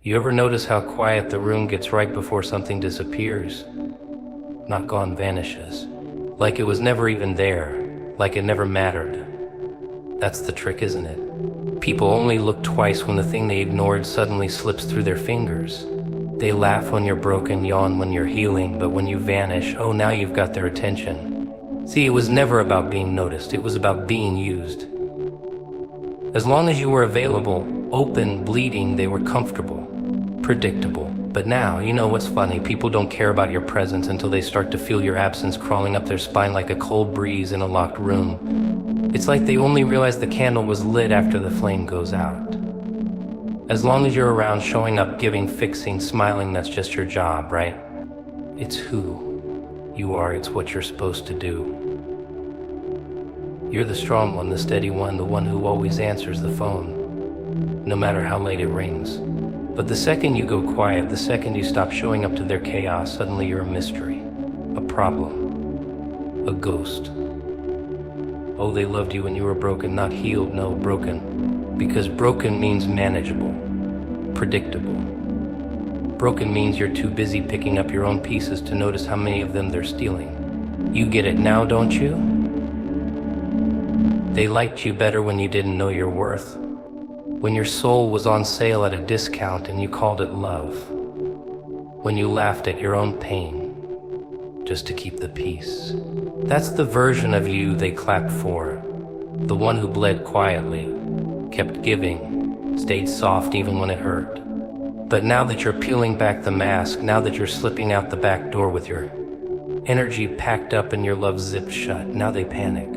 You ever notice how quiet the room gets right before something disappears? Not gone, vanishes. Like it was never even there, like it never mattered. That's the trick, isn't it? People only look twice when the thing they ignored suddenly slips through their fingers. They laugh when you're broken, yawn when you're healing, but when you vanish, oh, now you've got their attention. See, it was never about being noticed, it was about being used. As long as you were available, open, bleeding, they were comfortable, predictable. But now, you know what's funny? People don't care about your presence until they start to feel your absence crawling up their spine like a cold breeze in a locked room. It's like they only realize the candle was lit after the flame goes out. As long as you're around, showing up, giving, fixing, smiling, that's just your job, right? It's who you are, it's what you're supposed to do. You're the strong one, the steady one, the one who always answers the phone, no matter how late it rings. But the second you go quiet, the second you stop showing up to their chaos, suddenly you're a mystery, a problem, a ghost. Oh, they loved you when you were broken, not healed, no, broken. Because broken means manageable, predictable. Broken means you're too busy picking up your own pieces to notice how many of them they're stealing. You get it now, don't you? They liked you better when you didn't know your worth. When your soul was on sale at a discount and you called it love. When you laughed at your own pain, just to keep the peace. That's the version of you they clapped for. The one who bled quietly, kept giving, stayed soft even when it hurt. But now that you're peeling back the mask, now that you're slipping out the back door with your energy packed up and your love zipped shut, now they panic.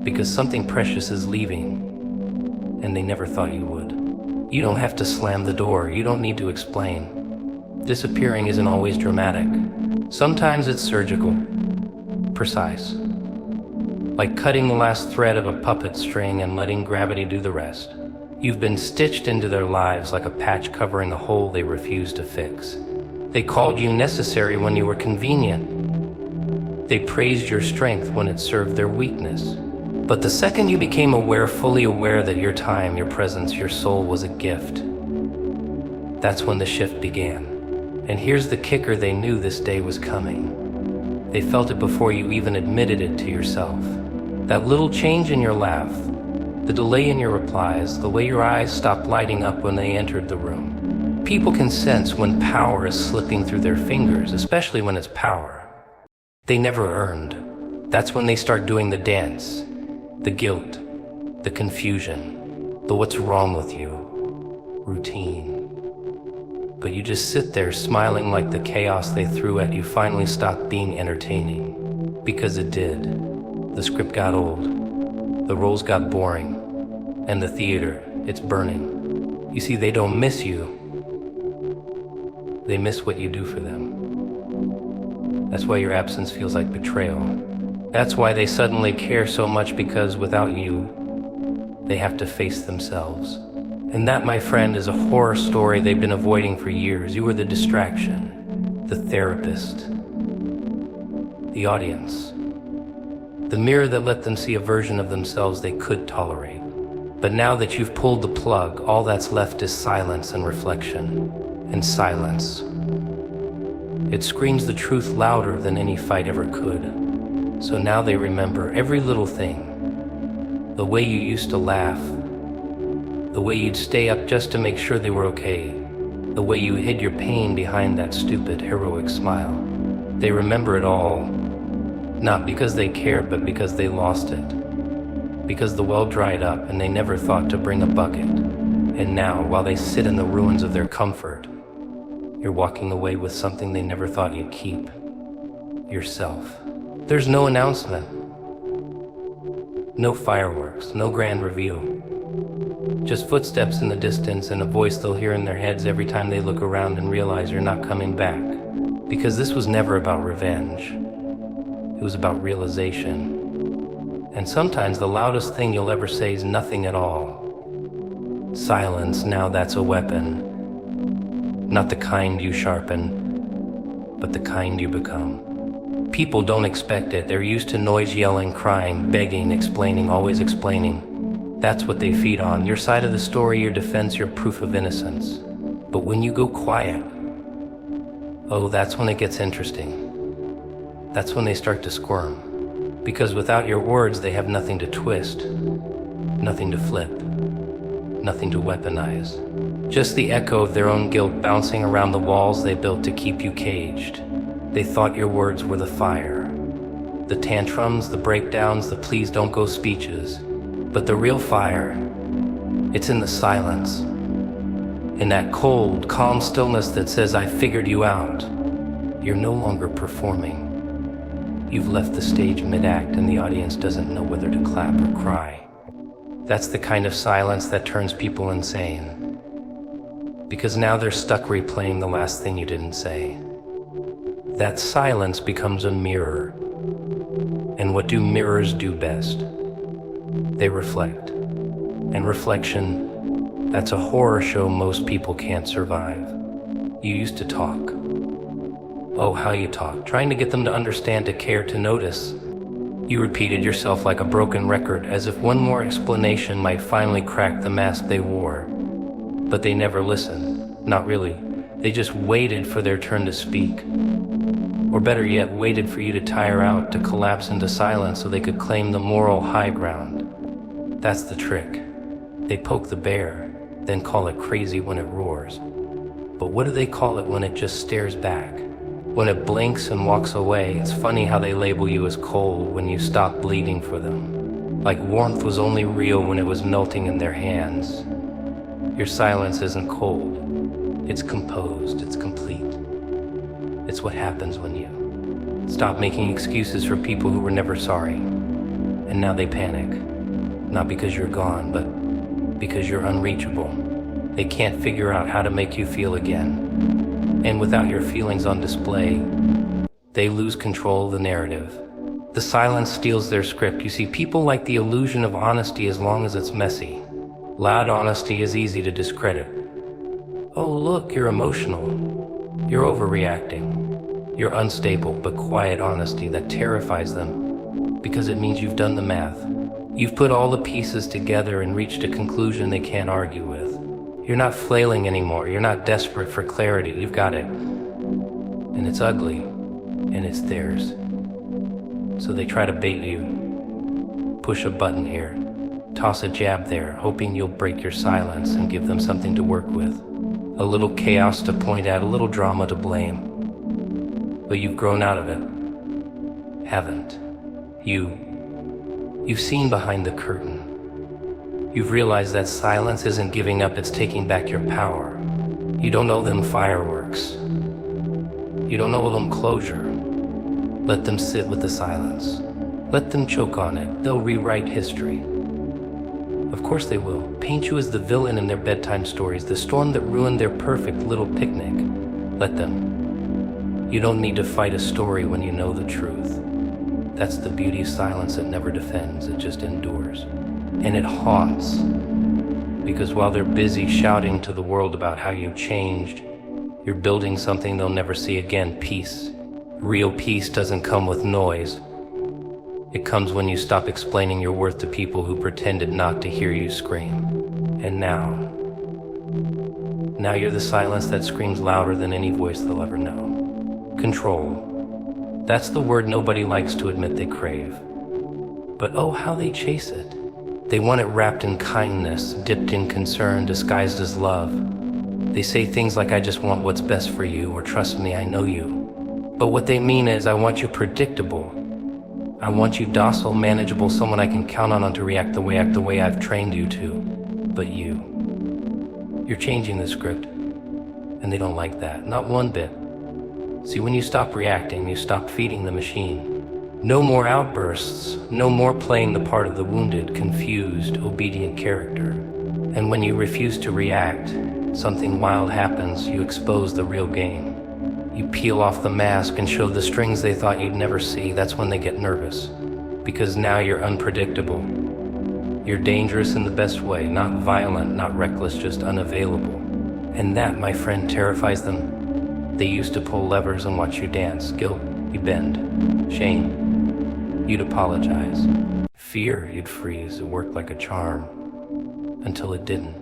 Because something precious is leaving, and they never thought you would. You don't have to slam the door, you don't need to explain. Disappearing isn't always dramatic. Sometimes it's surgical, precise. Like cutting the last thread of a puppet string and letting gravity do the rest. You've been stitched into their lives like a patch covering a hole they refuse to fix. They called you necessary when you were convenient. They praised your strength when it served their weakness. But the second you became aware, fully aware that your time, your presence, your soul was a gift, that's when the shift began. And here's the kicker, they knew this day was coming. They felt it before you even admitted it to yourself. That little change in your laugh, the delay in your replies, the way your eyes stopped lighting up when they entered the room. People can sense when power is slipping through their fingers, especially when it's power they never earned. That's when they start doing the dance. The guilt, the confusion, the what's wrong with you, routine. But you just sit there smiling like the chaos they threw at you finally stopped being entertaining. Because it did. The script got old, the roles got boring, and the theater, it's burning. You see, they don't miss you. They miss what you do for them. That's why your absence feels like betrayal. That's why they suddenly care so much, because without you, they have to face themselves. And that, my friend, is a horror story they've been avoiding for years. You were the distraction, the therapist, the audience, the mirror that let them see a version of themselves they could tolerate. But now that you've pulled the plug, all that's left is silence and reflection, and silence. It screams the truth louder than any fight ever could. So now they remember every little thing. The way you used to laugh. The way you'd stay up just to make sure they were okay. The way you hid your pain behind that stupid, heroic smile. They remember it all. Not because they cared, but because they lost it. Because the well dried up and they never thought to bring a bucket. And now, while they sit in the ruins of their comfort, you're walking away with something they never thought you'd keep. Yourself. There's no announcement, no fireworks, no grand reveal. Just footsteps in the distance and a voice they'll hear in their heads every time they look around and realize you're not coming back. Because this was never about revenge. It was about realization. And sometimes the loudest thing you'll ever say is nothing at all. Silence, now that's a weapon. Not the kind you sharpen, but the kind you become. People don't expect it. They're used to noise, yelling, crying, begging, explaining, always explaining. That's what they feed on. Your side of the story, your defense, your proof of innocence. But when you go quiet, oh, that's when it gets interesting. That's when they start to squirm. Because without your words, they have nothing to twist, nothing to flip, nothing to weaponize. Just the echo of their own guilt bouncing around the walls they built to keep you caged. They thought your words were the fire, the tantrums, the breakdowns, the please don't go speeches. But the real fire, it's in the silence, in that cold, calm stillness that says, I figured you out. You're no longer performing. You've left the stage mid-act and the audience doesn't know whether to clap or cry. That's the kind of silence that turns people insane. Because now they're stuck replaying the last thing you didn't say. That silence becomes a mirror. And what do mirrors do best? They reflect. And reflection, that's a horror show most people can't survive. You used to talk. Oh, how you talk, trying to get them to understand, to care, to notice. You repeated yourself like a broken record, as if one more explanation might finally crack the mask they wore. But they never listened. Not really. They just waited for their turn to speak. Or better yet, waited for you to tire out, to collapse into silence so they could claim the moral high ground. That's the trick. They poke the bear, then call it crazy when it roars. But what do they call it when it just stares back? When it blinks and walks away? It's funny how they label you as cold when you stop bleeding for them. Like warmth was only real when it was melting in their hands. Your silence isn't cold. It's composed, it's complete. It's what happens when you stop making excuses for people who were never sorry. And now they panic. Not because you're gone, but because you're unreachable. They can't figure out how to make you feel again. And without your feelings on display, they lose control of the narrative. The silence steals their script. You see, people like the illusion of honesty as long as it's messy. Loud honesty is easy to discredit. Oh, look, you're emotional. You're overreacting. You're unstable, but quiet honesty that terrifies them because it means you've done the math. You've put all the pieces together and reached a conclusion they can't argue with. You're not flailing anymore. You're not desperate for clarity. You've got it. And it's ugly. And it's theirs. So they try to bait you. Push a button here. Toss a jab there, hoping you'll break your silence and give them something to work with. A little chaos to point at, a little drama to blame. But you've grown out of it. Haven't. You've seen behind the curtain. You've realized that silence isn't giving up, it's taking back your power. You don't owe them fireworks. You don't owe them closure. Let them sit with the silence. Let them choke on it. They'll rewrite history. Of course they will. Paint you as the villain in their bedtime stories, the storm that ruined their perfect little picnic. Let them. You don't need to fight a story when you know the truth. That's the beauty of silence. It never defends, it just endures. And it haunts, because while they're busy shouting to the world about how you changed, you're building something they'll never see again. Peace. Real peace doesn't come with noise. It comes when you stop explaining your worth to people who pretended not to hear you scream. And now you're the silence that screams louder than any voice they'll ever know. Control. That's the word nobody likes to admit they crave. But oh, how they chase it. They want it wrapped in kindness, dipped in concern, disguised as love. They say things like, I just want what's best for you, or trust me, I know you. But what they mean is, I want you predictable. I want you docile, manageable, someone I can count on to react the way I've trained you to. But you're changing the script, and they don't like that, not one bit. See, when you stop reacting, you stop feeding the machine. No more outbursts, no more playing the part of the wounded, confused, obedient character. And when you refuse to react, something wild happens. You expose the real game. You peel off the mask and show the strings they thought you'd never see. That's when they get nervous. Because now you're unpredictable. You're dangerous in the best way, not violent, not reckless, just unavailable. And that, my friend, terrifies them. They used to pull levers and watch you dance. Guilt, you bend. Shame, you'd apologize. Fear, you'd freeze. It worked like a charm. Until it didn't.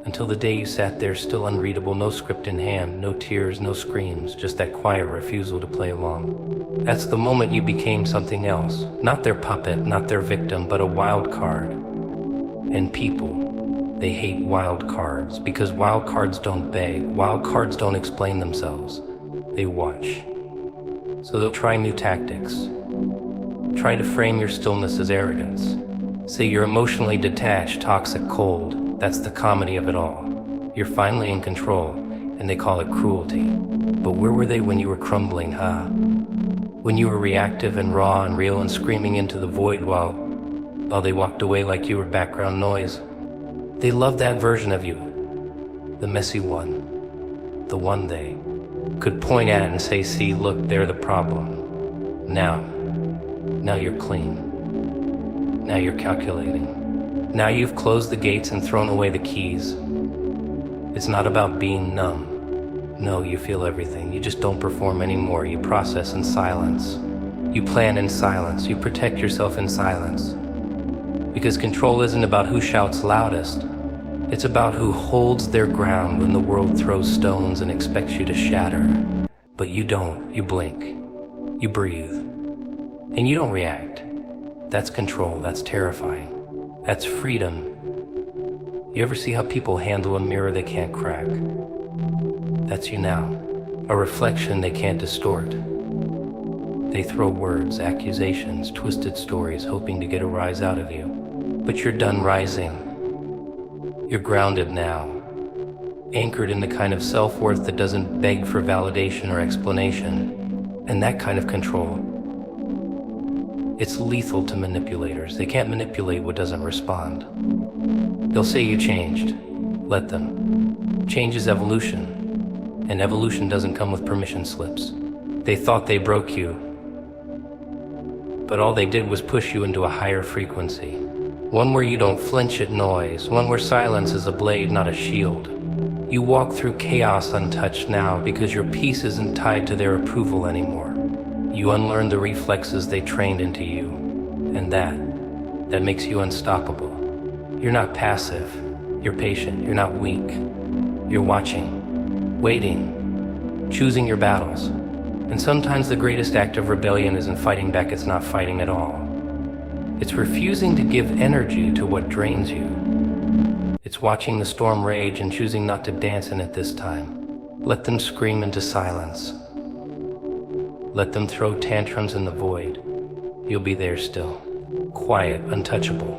until the day you sat there still unreadable, no script in hand, no tears, no screams, just that quiet refusal to play along. That's the moment you became something else, not their puppet, not their victim, but a wild card. And people, they hate wild cards because wild cards don't beg, wild cards don't explain themselves, they watch. So they'll try new tactics, try to frame your stillness as arrogance, say you're emotionally detached, toxic, cold. That's the comedy of it all. You're finally in control, and they call it cruelty. But where were they when you were crumbling, huh? When you were reactive and raw and real and screaming into the void while they walked away like you were background noise. They loved that version of you, the messy one, the one they could point at and say, see, look, they're the problem. Now you're clean. Now you're calculating. Now you've closed the gates and thrown away the keys. It's not about being numb. No, you feel everything. You just don't perform anymore. You process in silence. You plan in silence. You protect yourself in silence. Because control isn't about who shouts loudest. It's about who holds their ground when the world throws stones and expects you to shatter. But you don't. You blink. You breathe. And you don't react. That's control. That's terrifying. That's freedom. You ever see how people handle a mirror they can't crack? That's you now. A reflection they can't distort. They throw words, accusations, twisted stories, hoping to get a rise out of you. But you're done rising. You're grounded now, anchored in the kind of self-worth that doesn't beg for validation or explanation. And that kind of control, it's lethal to manipulators. They can't manipulate what doesn't respond. They'll say you changed. Let them. Change is evolution, and evolution doesn't come with permission slips. They thought they broke you, but all they did was push you into a higher frequency. One where you don't flinch at noise, one where silence is a blade, not a shield. You walk through chaos untouched now because your peace isn't tied to their approval anymore. You unlearn the reflexes they trained into you, and that makes you unstoppable. You're not passive, you're patient, you're not weak. You're watching, waiting, choosing your battles. And sometimes the greatest act of rebellion isn't fighting back, it's not fighting at all. It's refusing to give energy to what drains you. It's watching the storm rage and choosing not to dance in it this time. Let them scream into silence. Let them throw tantrums in the void. You'll be there still. Quiet, untouchable.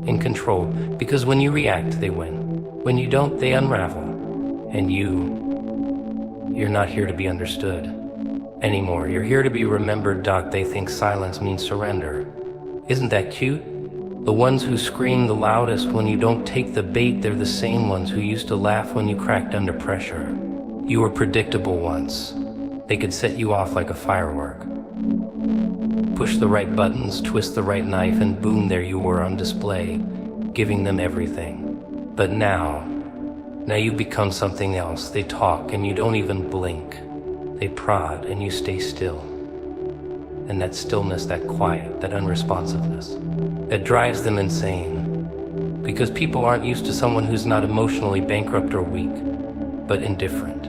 In control, because when you react, they win. When you don't, they unravel. And you're not here to be understood anymore. You're here to be remembered, Doc. They think silence means surrender. Isn't that cute? The ones who scream the loudest when you don't take the bait, they're the same ones who used to laugh when you cracked under pressure. You were predictable once. They could set you off like a firework. Push the right buttons, twist the right knife, and boom, there you were on display, giving them everything. But now you've become something else. They talk and you don't even blink. They prod and you stay still. And that stillness, that quiet, that unresponsiveness, that drives them insane. Because people aren't used to someone who's not emotionally bankrupt or weak, but indifferent.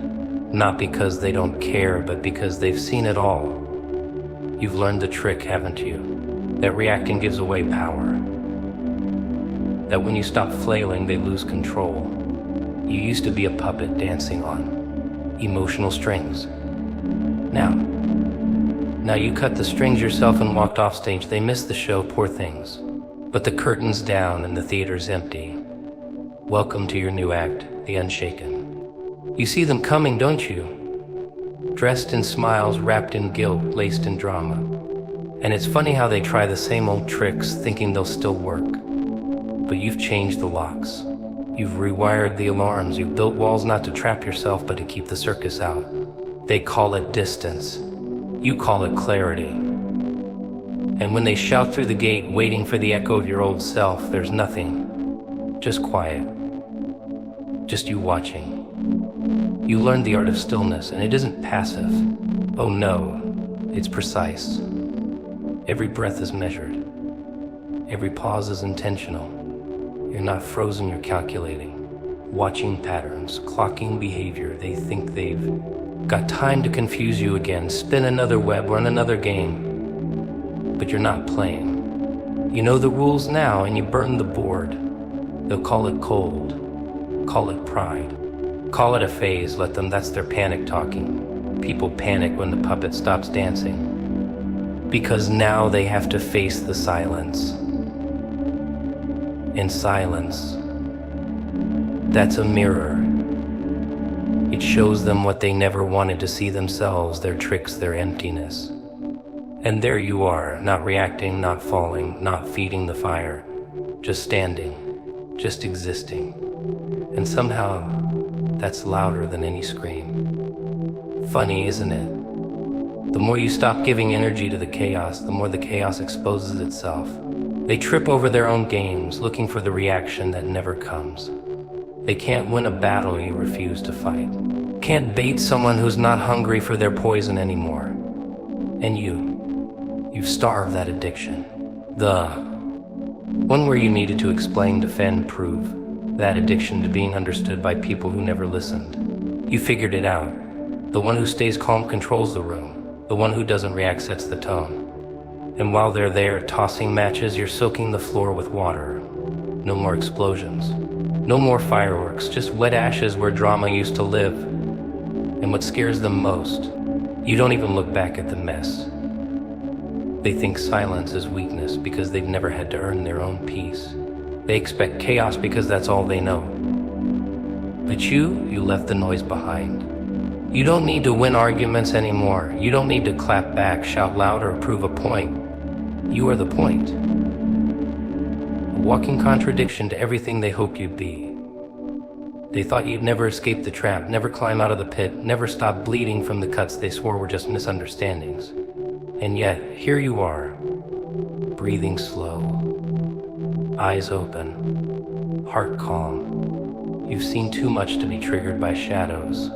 Not because they don't care, but because they've seen it all. You've learned the trick, haven't you? That reacting gives away power. That when you stop flailing, they lose control. You used to be a puppet dancing on emotional strings. Now you cut the strings yourself and walked off stage. They missed the show, poor things. But the curtain's down and the theater's empty. Welcome to your new act, the unshaken. You see them coming, don't you? Dressed in smiles, wrapped in guilt, laced in drama. And it's funny how they try the same old tricks, thinking they'll still work. But you've changed the locks. You've rewired the alarms. You've built walls not to trap yourself, but to keep the circus out. They call it distance. You call it clarity. And when they shout through the gate, waiting for the echo of your old self, there's nothing. Just quiet. Just you watching. You learned the art of stillness, and it isn't passive. Oh no, it's precise. Every breath is measured. Every pause is intentional. You're not frozen, you're calculating. watching patterns, clocking behavior. They think they've got time to confuse you again, spin another web, run another game. But you're not playing. You know the rules now and you burn the board. They'll call it cold, call it pride, call it a phase, let them, that's their panic talking. People panic when the puppet stops dancing, because now they have to face the silence. In silence, that's a mirror. It shows them what they never wanted to see themselves, their tricks, their emptiness. And there you are, not reacting, not falling, not feeding the fire, just standing, just existing. And somehow, that's louder than any scream. Funny, isn't it? The more you stop giving energy to the chaos, the more the chaos exposes itself. They trip over their own games, looking for the reaction that never comes. They can't win a battle you refuse to fight. Can't bait someone who's not hungry for their poison anymore. And you've starved that addiction. The one where you needed to explain, defend, prove that addiction to being understood by people who never listened. You figured it out. The one who stays calm controls the room. The one who doesn't react sets the tone. And while they're there tossing matches, you're soaking the floor with water. No more explosions. No more fireworks, just wet ashes where drama used to live. And what scares them most, you don't even look back at the mess. They think silence is weakness because they've never had to earn their own peace. They expect chaos because that's all they know. But you left the noise behind. You don't need to win arguments anymore. You don't need to clap back, shout louder, or prove a point. You are the point. A walking contradiction to everything they hoped you'd be. They thought you'd never escape the trap, never climb out of the pit, never stop bleeding from the cuts they swore were just misunderstandings. And yet, here you are, breathing slow, eyes open, heart calm. You've seen too much to be triggered by shadows.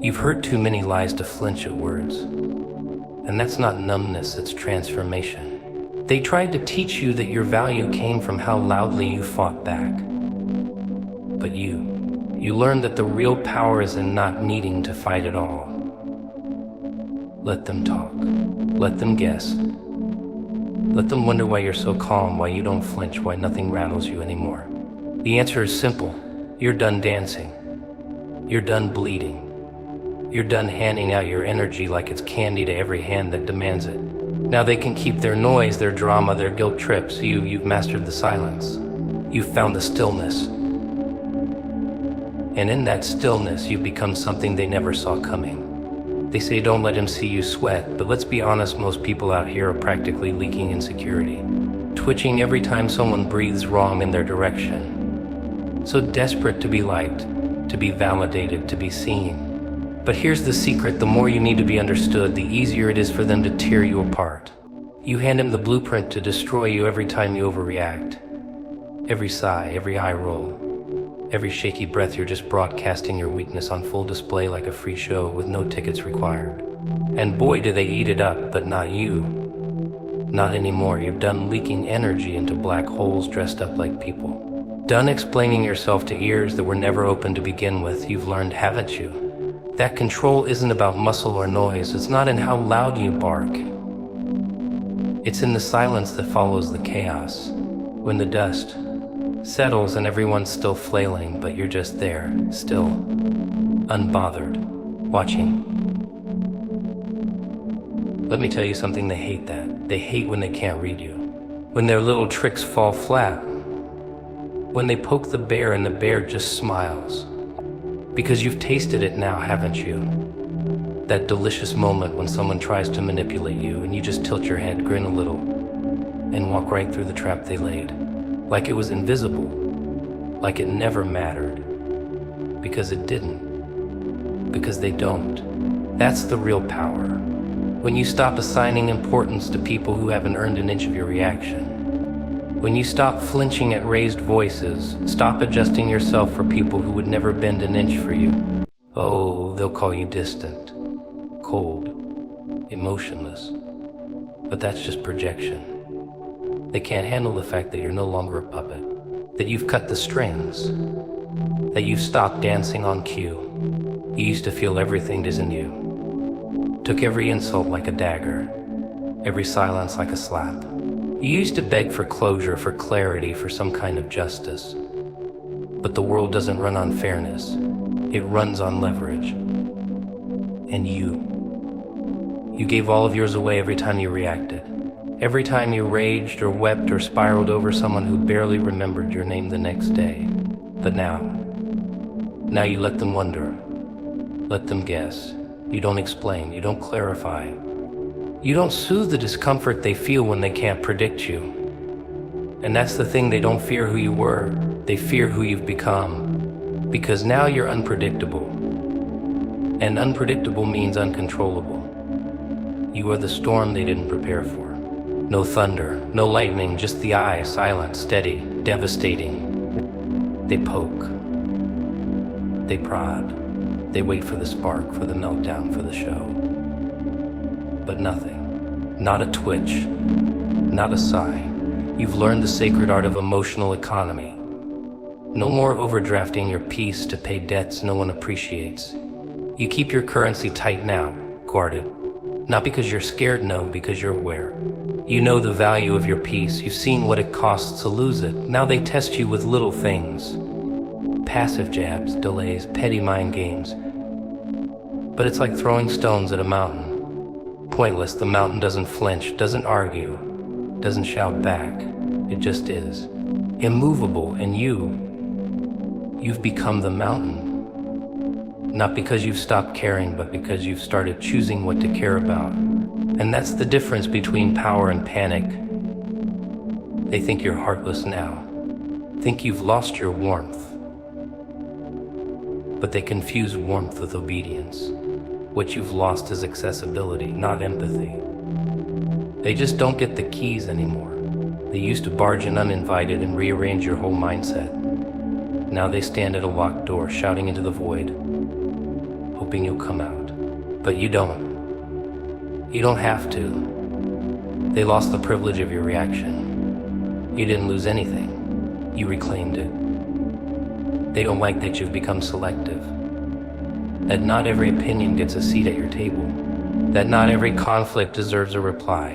You've heard too many lies to flinch at words. And that's not numbness, it's transformation. They tried to teach you that your value came from how loudly you fought back. But you learned that the real power is in not needing to fight at all. Let them talk. Let them guess. Let them wonder why you're so calm, why you don't flinch, why nothing rattles you anymore. The answer is simple. You're done dancing. You're done bleeding. You're done handing out your energy like it's candy to every hand that demands it. Now they can keep their noise, their drama, their guilt trips. You've mastered the silence. You've found the stillness. And in that stillness, you've become something they never saw coming. They say don't let him see you sweat, but let's be honest, most people out here are practically leaking insecurity, twitching every time someone breathes wrong in their direction. So desperate to be liked, to be validated, to be seen. But here's the secret, the more you need to be understood, the easier it is for them to tear you apart. You hand him the blueprint to destroy you every time you overreact. Every sigh, every eye roll. Every shaky breath, you're just broadcasting your weakness on full display like a free show with no tickets required. And boy, do they eat it up, but not you. Not anymore. You've done leaking energy into black holes dressed up like people. Done explaining yourself to ears that were never open to begin with. You've learned, haven't you? That control isn't about muscle or noise. It's not in how loud you bark. It's in the silence that follows the chaos. When the dust settles and everyone's still flailing, but you're just there, still, unbothered, watching. Let me tell you something, they hate that. They hate when they can't read you. When their little tricks fall flat. When they poke the bear and the bear just smiles. Because you've tasted it now, haven't you? That delicious moment when someone tries to manipulate you and you just tilt your head, grin a little, and walk right through the trap they laid. Like it was invisible, like it never mattered, because it didn't, because they don't. That's the real power. When you stop assigning importance to people who haven't earned an inch of your reaction. When you stop flinching at raised voices, stop adjusting yourself for people who would never bend an inch for you. Oh, they'll call you distant, cold, emotionless, but that's just projection. They can't handle the fact that you're no longer a puppet, that you've cut the strings, that you've stopped dancing on cue. You used to feel everything isn't you. Took every insult like a dagger, every silence like a slap. You used to beg for closure, for clarity, for some kind of justice. But the world doesn't run on fairness. It runs on leverage. And you gave all of yours away every time you reacted. Every time you raged or wept or spiraled over someone who barely remembered your name the next day. But now you let them wonder, let them guess. You don't explain, you don't clarify. You don't soothe the discomfort they feel when they can't predict you. And that's the thing, they don't fear who you were, they fear who you've become. Because now you're unpredictable. And unpredictable means uncontrollable. You are the storm they didn't prepare for. No thunder, no lightning, just the eye, silent, steady, devastating. They poke. They prod. They wait for the spark, for the meltdown, for the show. But nothing. Not a twitch. Not a sigh. You've learned the sacred art of emotional economy. No more overdrafting your peace to pay debts no one appreciates. You keep your currency tight now, guarded. Not because you're scared, no, because you're aware. You know the value of your peace. You've seen what it costs to lose it. Now they test you with little things. Passive jabs, delays, petty mind games. But it's like throwing stones at a mountain. Pointless, the mountain doesn't flinch, doesn't argue, doesn't shout back. It just is. Immovable, and you've become the mountain. Not because you've stopped caring, but because you've started choosing what to care about. And that's the difference between power and panic. They think you're heartless now. Think you've lost your warmth. But they confuse warmth with obedience. What you've lost is accessibility, not empathy. They just don't get the keys anymore. They used to barge in uninvited and rearrange your whole mindset. Now they stand at a locked door, shouting into the void, hoping you'll come out. But you don't. You don't have to. They lost the privilege of your reaction. You didn't lose anything. You reclaimed it. They don't like that you've become selective. That not every opinion gets a seat at your table. That not every conflict deserves a reply.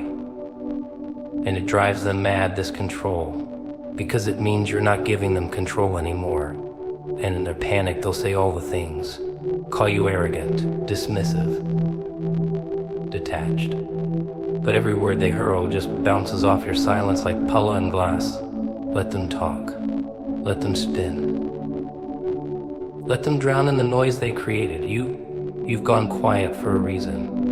And it drives them mad, this control, because it means you're not giving them control anymore. And in their panic, they'll say all the things. Call you arrogant, dismissive, detached. But every word they hurl just bounces off your silence like pulla and glass. Let them talk. Let them spin. Let them drown in the noise they created. You've gone quiet for a reason.